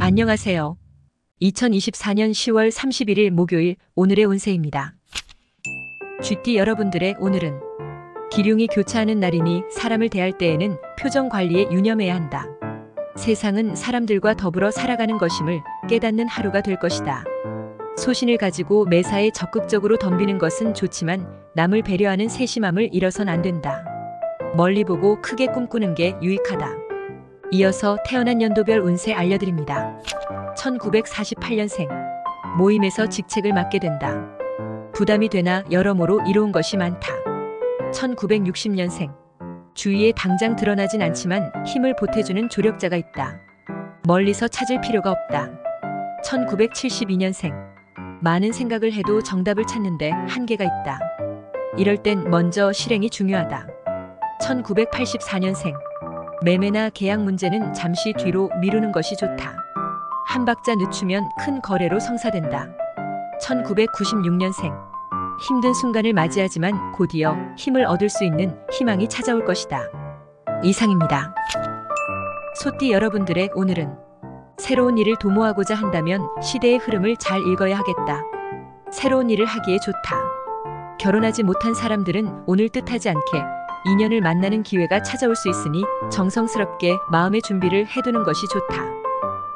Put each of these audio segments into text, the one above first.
안녕하세요. 2024년 10월 31일 목요일 오늘의 운세입니다. 쥐띠 여러분들의 오늘은 기륭이 교차하는 날이니 사람을 대할 때에는 표정 관리에 유념해야 한다. 세상은 사람들과 더불어 살아가는 것임을 깨닫는 하루가 될 것이다. 소신을 가지고 매사에 적극적으로 덤비는 것은 좋지만 남을 배려하는 세심함을 잃어선 안 된다. 멀리 보고 크게 꿈꾸는 게 유익하다. 이어서 태어난 연도별 운세 알려드립니다. 1948년생. 모임에서 직책을 맡게 된다. 부담이 되나 여러모로 이로운 것이 많다. 1960년생. 주위에 당장 드러나진 않지만 힘을 보태주는 조력자가 있다. 멀리서 찾을 필요가 없다. 1972년생. 많은 생각을 해도 정답을 찾는데 한계가 있다. 이럴 땐 먼저 실행이 중요하다. 1984년생. 매매나 계약 문제는 잠시 뒤로 미루는 것이 좋다. 한 박자 늦추면 큰 거래로 성사된다. 1996년생. 힘든 순간을 맞이하지만 곧이어 힘을 얻을 수 있는 희망이 찾아올 것이다. 이상입니다. 소띠 여러분들의 오늘은 새로운 일을 도모하고자 한다면 시대의 흐름을 잘 읽어야 하겠다. 새로운 일을 하기에 좋다. 결혼하지 못한 사람들은 오늘 뜻하지 않게 인연을 만나는 기회가 찾아올 수 있으니 정성스럽게 마음의 준비를 해두는 것이 좋다.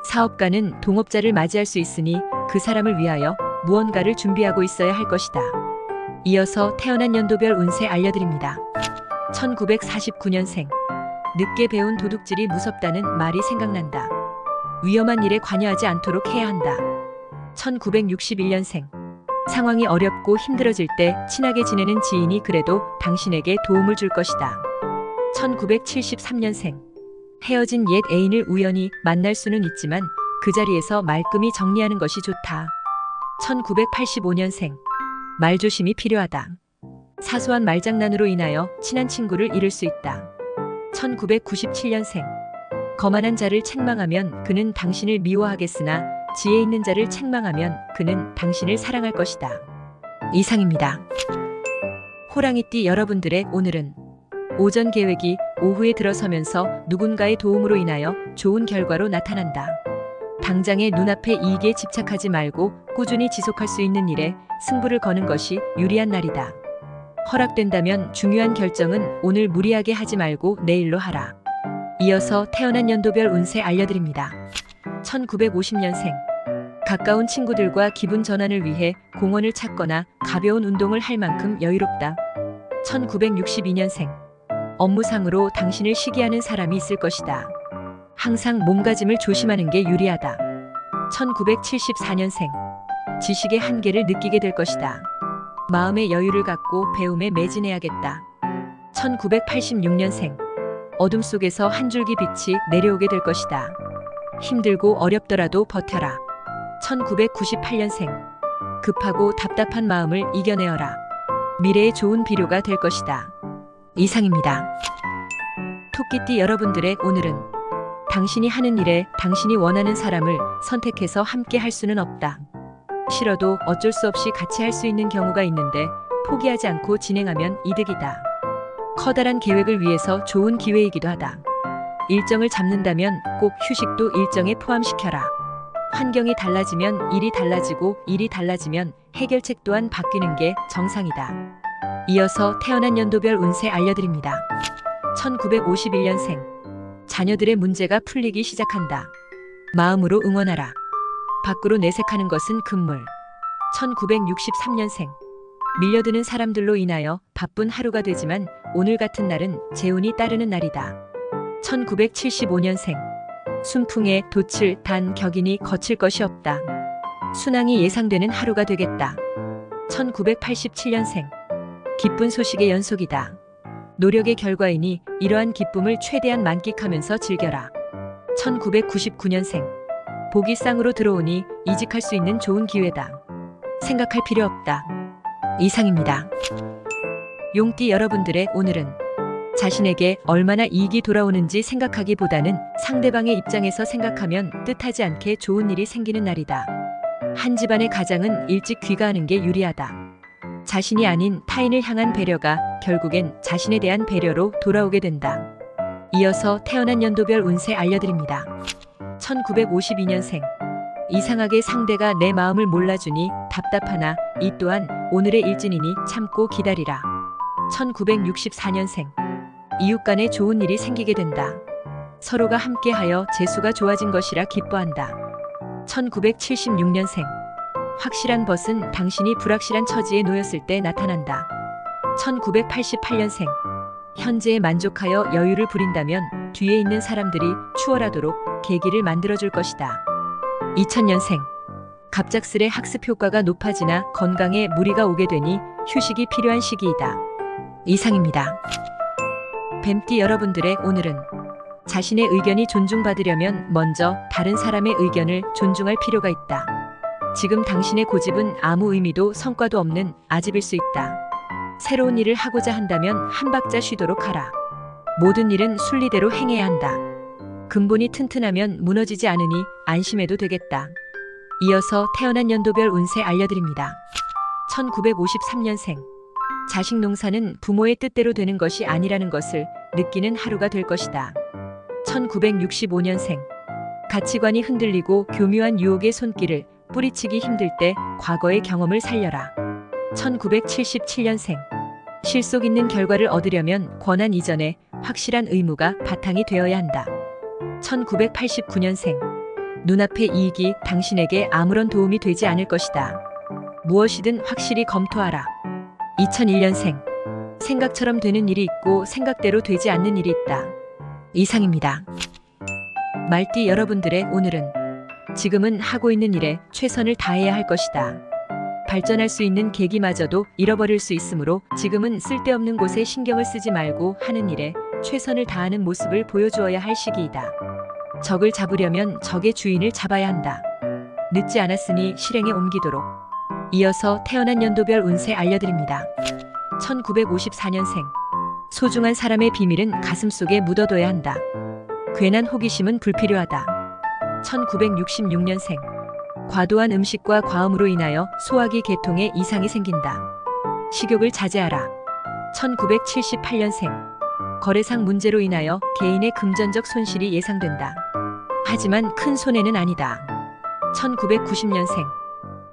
사업가는 동업자를 맞이할 수 있으니 그 사람을 위하여 무언가를 준비하고 있어야 할 것이다. 이어서 태어난 연도별 운세 알려드립니다. 1949년생. 늦게 배운 도둑질이 무섭다는 말이 생각난다. 위험한 일에 관여하지 않도록 해야 한다. 1961년생. 상황이 어렵고 힘들어질 때 친하게 지내는 지인이 그래도 당신에게 도움을 줄 것이다. 1973년생. 헤어진 옛 애인을 우연히 만날 수는 있지만 그 자리에서 말끔히 정리하는 것이 좋다. 1985년생. 말조심이 필요하다. 사소한 말장난으로 인하여 친한 친구를 잃을 수 있다. 1997년생. 거만한 자를 책망하면 그는 당신을 미워하겠으나 지혜 있는 자를 책망하면 그는 당신을 사랑할 것이다. 이상입니다. 호랑이띠 여러분들의 오늘은 오전 계획이 오후에 들어서면서 누군가의 도움으로 인하여 좋은 결과로 나타난다. 당장의 눈앞의 이익에 집착하지 말고 꾸준히 지속할 수 있는 일에 승부를 거는 것이 유리한 날이다. 허락된다면 중요한 결정은 오늘 무리하게 하지 말고 내일로 하라. 이어서 태어난 연도별 운세 알려드립니다. 1950년생. 가까운 친구들과 기분 전환을 위해 공원을 찾거나 가벼운 운동을 할 만큼 여유롭다. 1962년생. 업무상으로 당신을 시기하는 사람이 있을 것이다. 항상 몸가짐을 조심하는 게 유리하다. 1974년생. 지식의 한계를 느끼게 될 것이다. 마음의 여유를 갖고 배움에 매진해야겠다. 1986년생. 어둠 속에서 한 줄기 빛이 내려오게 될 것이다. 힘들고 어렵더라도 버텨라. 1998년생. 급하고 답답한 마음을 이겨내어라. 미래에 좋은 비료가 될 것이다. 이상입니다. 토끼띠 여러분들의 오늘은 당신이 하는 일에 당신이 원하는 사람을 선택해서 함께 할 수는 없다. 싫어도 어쩔 수 없이 같이 할 수 있는 경우가 있는데 포기하지 않고 진행하면 이득이다. 커다란 계획을 위해서 좋은 기회이기도 하다. 일정을 잡는다면 꼭 휴식도 일정에 포함시켜라. 환경이 달라지면 일이 달라지고 일이 달라지면 해결책 또한 바뀌는 게 정상이다. 이어서 태어난 연도별 운세 알려드립니다. 1951년생. 자녀들의 문제가 풀리기 시작한다. 마음으로 응원하라. 밖으로 내색하는 것은 금물. 1963년생. 밀려드는 사람들로 인하여 바쁜 하루가 되지만 오늘 같은 날은 재운이 따르는 날이다. 1975년생. 순풍에 돛을 단 격이니 거칠 것이 없다. 순항이 예상되는 하루가 되겠다. 1987년생. 기쁜 소식의 연속이다. 노력의 결과이니 이러한 기쁨을 최대한 만끽하면서 즐겨라. 1999년생. 복이 쌍으로 들어오니 이직할 수 있는 좋은 기회다. 생각할 필요 없다. 이상입니다. 용띠 여러분들의 오늘은 자신에게 얼마나 이익이 돌아오는지 생각하기보다는 상대방의 입장에서 생각하면 뜻하지 않게 좋은 일이 생기는 날이다. 한 집안의 가장은 일찍 귀가하는 게 유리하다. 자신이 아닌 타인을 향한 배려가 결국엔 자신에 대한 배려로 돌아오게 된다. 이어서 태어난 연도별 운세 알려드립니다. 1952년생. 이상하게 상대가 내 마음을 몰라주니 답답하나 이 또한 오늘의 일진이니 참고 기다리라. 1964년생. 이웃 간에 좋은 일이 생기게 된다. 서로가 함께하여 재수가 좋아진 것이라 기뻐한다. 1976년생. 확실한 벗은 당신이 불확실한 처지에 놓였을 때 나타난다. 1988년생. 현재에 만족하여 여유를 부린다면 뒤에 있는 사람들이 추월하도록 계기를 만들어줄 것이다. 2000년생. 갑작스레 학습 효과가 높아지나 건강에 무리가 오게 되니 휴식이 필요한 시기이다. 이상입니다. 뱀띠 여러분들의 오늘은 자신의 의견이 존중받으려면 먼저 다른 사람의 의견을 존중할 필요가 있다. 지금 당신의 고집은 아무 의미도 성과도 없는 아집일 수 있다. 새로운 일을 하고자 한다면 한 박자 쉬도록 하라. 모든 일은 순리대로 행해야 한다. 근본이 튼튼하면 무너지지 않으니 안심해도 되겠다. 이어서 태어난 연도별 운세 알려드립니다. 1953년생. 자식 농사는 부모의 뜻대로 되는 것이 아니라는 것을 느끼는 하루가 될 것이다. 1965년생. 가치관이 흔들리고 교묘한 유혹의 손길을 뿌리치기 힘들 때 과거의 경험을 살려라. 1977년생. 실속 있는 결과를 얻으려면 권한 이전에 확실한 의무가 바탕이 되어야 한다. 1989년생. 눈앞의 이익이 당신에게 아무런 도움이 되지 않을 것이다. 무엇이든 확실히 검토하라. 2001년생. 생각처럼 되는 일이 있고 생각대로 되지 않는 일이 있다. 이상입니다. 말띠 여러분들의 오늘은 지금은 하고 있는 일에 최선을 다해야 할 것이다. 발전할 수 있는 계기마저도 잃어버릴 수 있으므로 지금은 쓸데없는 곳에 신경을 쓰지 말고 하는 일에 최선을 다하는 모습을 보여주어야 할 시기이다. 적을 잡으려면 적의 주인을 잡아야 한다. 늦지 않았으니 실행에 옮기도록. 이어서 태어난 연도별 운세 알려드립니다. 1954년생. 소중한 사람의 비밀은 가슴속에 묻어둬야 한다. 괜한 호기심은 불필요하다. 1966년생. 과도한 음식과 과음으로 인하여 소화기 계통에 이상이 생긴다. 식욕을 자제하라. 1978년생. 거래상 문제로 인하여 개인의 금전적 손실이 예상된다. 하지만 큰 손해는 아니다. 1990년생.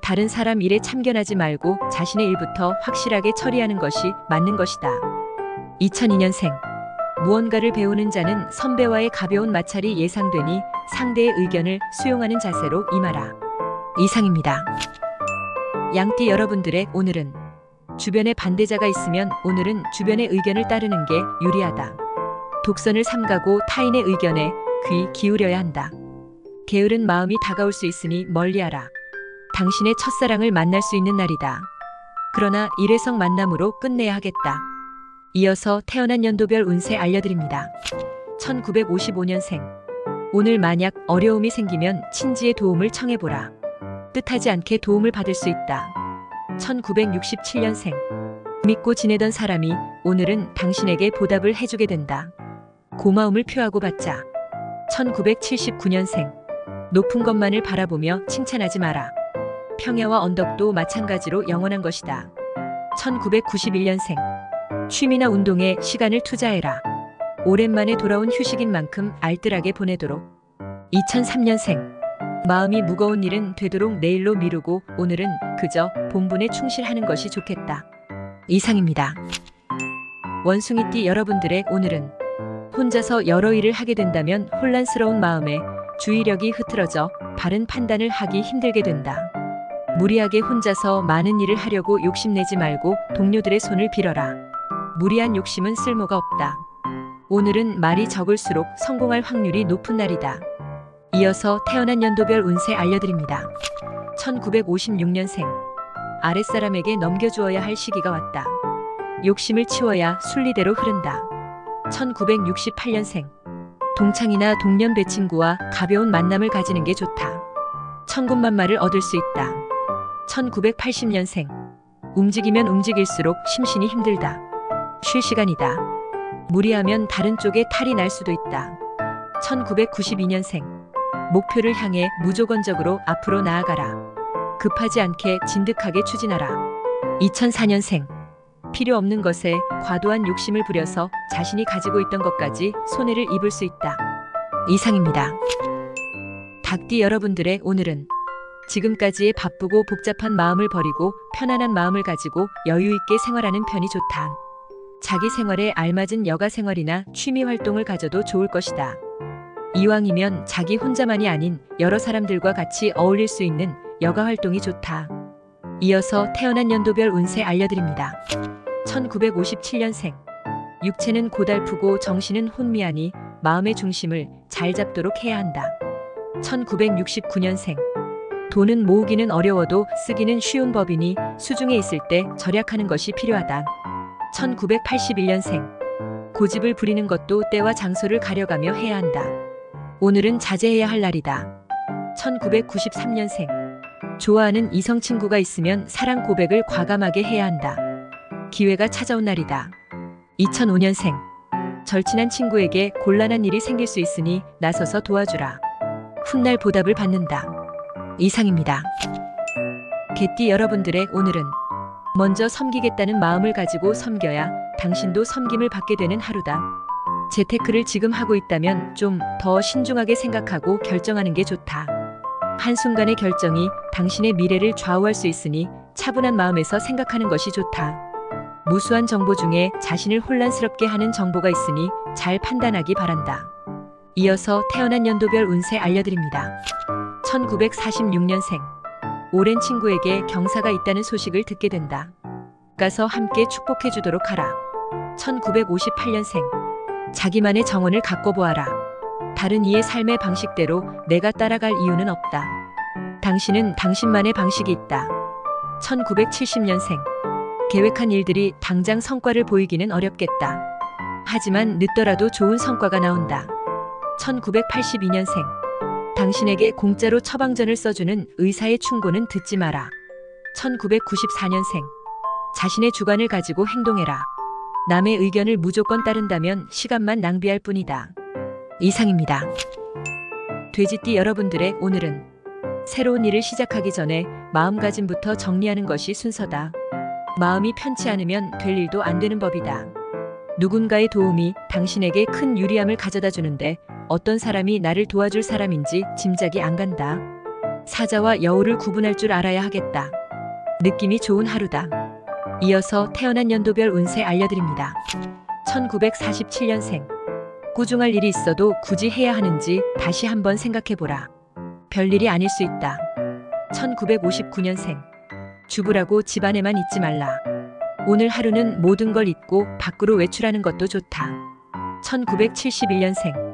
다른 사람 일에 참견하지 말고 자신의 일부터 확실하게 처리하는 것이 맞는 것이다. 2002년생. 무언가를 배우는 자는 선배와의 가벼운 마찰이 예상되니 상대의 의견을 수용하는 자세로 임하라. 이상입니다. 양띠 여러분들의 오늘은 주변에 반대자가 있으면 오늘은 주변의 의견을 따르는 게 유리하다. 독선을 삼가고 타인의 의견에 귀 기울여야 한다. 게으른 마음이 다가올 수 있으니 멀리하라. 당신의 첫사랑을 만날 수 있는 날이다. 그러나 일회성 만남으로 끝내야 하겠다. 이어서 태어난 연도별 운세 알려드립니다. 1955년생. 오늘 만약 어려움이 생기면 친지의 도움을 청해보라. 뜻하지 않게 도움을 받을 수 있다. 1967년생. 믿고 지내던 사람이 오늘은 당신에게 보답을 해주게 된다. 고마움을 표하고 받자. 1979년생. 높은 것만을 바라보며 칭찬하지 마라. 평야와 언덕도 마찬가지로 영원한 것이다. 1991년생. 취미나 운동에 시간을 투자해라. 오랜만에 돌아온 휴식인 만큼 알뜰하게 보내도록. 2003년생. 마음이 무거운 일은 되도록 내일로 미루고 오늘은 그저 본분에 충실하는 것이 좋겠다. 이상입니다. 원숭이띠 여러분들의 오늘은 혼자서 여러 일을 하게 된다면 혼란스러운 마음에 주의력이 흐트러져 바른 판단을 하기 힘들게 된다. 무리하게 혼자서 많은 일을 하려고 욕심내지 말고 동료들의 손을 빌어라. 무리한 욕심은 쓸모가 없다. 오늘은 말이 적을수록 성공할 확률이 높은 날이다. 이어서 태어난 연도별 운세 알려드립니다. 1956년생. 아랫사람에게 넘겨주어야 할 시기가 왔다. 욕심을 치워야 순리대로 흐른다. 1968년생. 동창이나 동년 배친구와 가벼운 만남을 가지는 게 좋다. 천군만마를 얻을 수 있다. 1980년생. 움직이면 움직일수록 심신이 힘들다. 쉴 시간이다. 무리하면 다른 쪽에 탈이 날 수도 있다. 1992년생. 목표를 향해 무조건적으로 앞으로 나아가라. 급하지 않게 진득하게 추진하라. 2004년생. 필요 없는 것에 과도한 욕심을 부려서 자신이 가지고 있던 것까지 손해를 입을 수 있다. 이상입니다. 닭띠 여러분들의 오늘은 지금까지의 바쁘고 복잡한 마음을 버리고 편안한 마음을 가지고 여유 있게 생활하는 편이 좋다. 자기 생활에 알맞은 여가 생활이나 취미 활동을 가져도 좋을 것이다. 이왕이면 자기 혼자만이 아닌 여러 사람들과 같이 어울릴 수 있는 여가 활동이 좋다. 이어서 태어난 연도별 운세 알려드립니다. 1957년생. 육체는 고달프고 정신은 혼미하니 마음의 중심을 잘 잡도록 해야 한다. 1969년생. 돈은 모으기는 어려워도 쓰기는 쉬운 법이니 수중에 있을 때 절약하는 것이 필요하다. 1981년생. 고집을 부리는 것도 때와 장소를 가려가며 해야 한다. 오늘은 자제해야 할 날이다. 1993년생. 좋아하는 이성 친구가 있으면 사랑 고백을 과감하게 해야 한다. 기회가 찾아온 날이다. 2005년생. 절친한 친구에게 곤란한 일이 생길 수 있으니 나서서 도와주라. 훗날 보답을 받는다. 이상입니다. 개띠 여러분들의 오늘은 먼저 섬기겠다는 마음을 가지고 섬겨야 당신도 섬김을 받게 되는 하루다. 재테크를 지금 하고 있다면 좀 더 신중하게 생각하고 결정하는 게 좋다. 한순간의 결정이 당신의 미래를 좌우할 수 있으니 차분한 마음에서 생각하는 것이 좋다. 무수한 정보 중에 자신을 혼란스럽게 하는 정보가 있으니 잘 판단하기 바란다. 이어서 태어난 연도별 운세 알려드립니다. 1946년생. 오랜 친구에게 경사가 있다는 소식을 듣게 된다. 가서 함께 축복해 주도록 하라. 1958년생. 자기만의 정원을 갖고 보아라. 다른 이의 삶의 방식대로 내가 따라갈 이유는 없다. 당신은 당신만의 방식이 있다. 1970년생. 계획한 일들이 당장 성과를 보이기는 어렵겠다. 하지만 늦더라도 좋은 성과가 나온다. 1982년생. 당신에게 공짜로 처방전을 써주는 의사의 충고는 듣지 마라. 1994년생. 자신의 주관을 가지고 행동해라. 남의 의견을 무조건 따른다면 시간만 낭비할 뿐이다. 이상입니다. 돼지띠 여러분들의 오늘은 새로운 일을 시작하기 전에 마음가짐부터 정리하는 것이 순서다. 마음이 편치 않으면 될 일도 안 되는 법이다. 누군가의 도움이 당신에게 큰 유리함을 가져다 주는데 어떤 사람이 나를 도와줄 사람인지 짐작이 안 간다. 사자와 여우를 구분할 줄 알아야 하겠다. 느낌이 좋은 하루다. 이어서 태어난 연도별 운세 알려드립니다. 1947년생. 꾸중할 일이 있어도 굳이 해야 하는지 다시 한번 생각해보라. 별일이 아닐 수 있다. 1959년생. 주부라고 집안에만 있지 말라. 오늘 하루는 모든 걸 잊고 밖으로 외출하는 것도 좋다. 1971년생.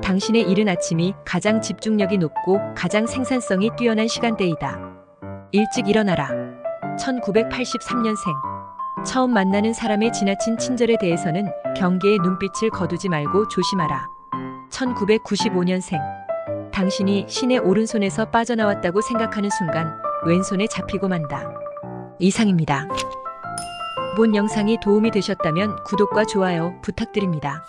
당신의 이른 아침이 가장 집중력이 높고 가장 생산성이 뛰어난 시간대이다. 일찍 일어나라. 1983년생. 처음 만나는 사람의 지나친 친절에 대해서는 경계의 눈빛을 거두지 말고 조심하라. 1995년생. 당신이 신의 오른손에서 빠져나왔다고 생각하는 순간 왼손에 잡히고 만다. 이상입니다. 본 영상이 도움이 되셨다면 구독과 좋아요 부탁드립니다.